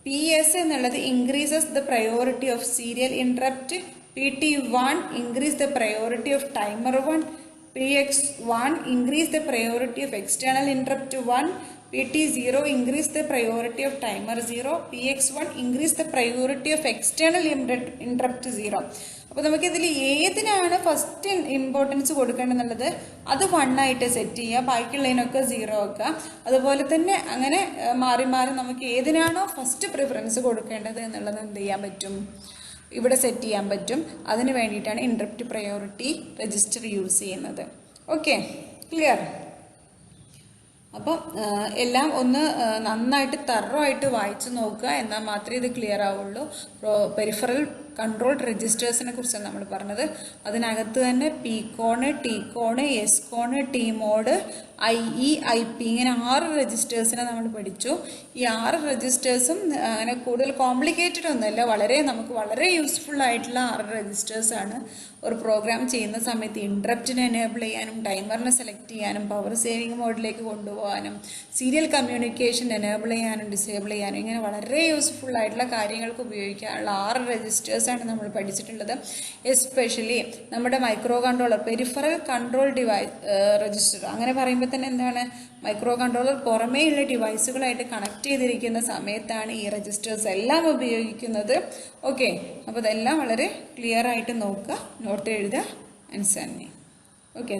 PS എന്നുള്ളത് increases the priority of serial interrupt. PT1 increase the priority of timer 1. PX1 increase the priority of external interrupt 1. PT0 increase the priority of timer 0. PX1 increase the priority of external interrupt 0. അപ്പോൾ നമുക്ക് ഇതിൽ ഏതിനാണ് first importance കൊടുക്കേണ്ടതെന്നുള്ളത് അത് 1 ആയിട്ട് set ചെയ്യുക, ബാക്കിയുള്ളതിനൊക്കെ 0 ആക്കുക. അതുപോലെ തന്നെ അങ്ങനെ മാറി മാറി നമുക്ക് ഏതിനാണോ ഫസ്റ്റ് പ്രിഫറൻസ് കൊടുക്കേണ്ടത് എന്നുള്ളത് എന്ത് ചെയ്യാൻ പറ്റും, ഇവിടെ സെറ്റ് ചെയ്യാൻ പറ്റും. അതിന് വേണ്ടിയിട്ടാണ് ഇൻട്രപ്റ്റ് പ്രയോറിറ്റി രജിസ്റ്റർ യൂസ് ചെയ്യുന്നത്. Okay, clear? അപ്പം എല്ലാം ഒന്ന് നന്നായിട്ട് തറവായിട്ട് വായിച്ചു നോക്കുക, എന്നാൽ മാത്രമേ ഇത് ക്ലിയർ ആവുള്ളൂ. പെരിഫറൽ കൺട്രോൾഡ് രജിസ്റ്റേഴ്സിനെ കുറിച്ചാണ് നമ്മൾ പറഞ്ഞത്. അതിനകത്ത് തന്നെ P con, T con, S con, T mode, IE, IP ഇങ്ങനെ 6 രജിസ്റ്റേഴ്സിനെ നമ്മൾ പഠിച്ചു. ഈ 6 രജിസ്റ്റേഴ്സും അങ്ങനെ കൂടുതൽ കോംപ്ലിക്കേറ്റഡ് ഒന്നുമല്ല, നമുക്ക് വളരെ യൂസ്ഫുൾ ആയിട്ടുള്ള 6 രജിസ്റ്റേഴ്സാണ്. ഒരു പ്രോഗ്രാം ചെയ്യുന്ന സമയത്ത് ഇൻട്രപ്റ്റിനെ എനേബിൾ ചെയ്യാനും ടൈമറിനെ സെലക്ട് ചെയ്യാനും പവർ സേവിങ് മോഡിലേക്ക് കൊണ്ടുപോകാനും സീരിയൽ കമ്മ്യൂണിക്കേഷൻ എനേബിൾ ചെയ്യാനും ഡിസേബിൾ ചെയ്യാനും ഇങ്ങനെ വളരെ യൂസ്ഫുൾ ആയിട്ടുള്ള കാര്യങ്ങൾക്ക് ഉപയോഗിക്കാനുള്ള 6 രജിസ്റ്റേഴ്സാണ് നമ്മൾ പഠിച്ചിട്ടുള്ളത്. എസ്പെഷ്യലി നമ്മുടെ micro controller peripheral control device register അങ്ങനെ പറയുമ്പോൾ തന്നെ എന്താണ്, മൈക്രോ കൺട്രോളർ പുറമേയുള്ള ഡിവൈസുകളായിട്ട് കണക്ട് ചെയ്തിരിക്കുന്ന സമയത്താണ് ഈ രജിസ്റ്റേഴ്സ് എല്ലാം ഉപയോഗിക്കുന്നത്. ഓക്കെ, അപ്പോൾ ഇതെല്ലാം വളരെ ക്ലിയർ ആയിട്ട് നോക്കുക, നോട്ട് എഴുതുക, ആൻസർ. ഓക്കെ.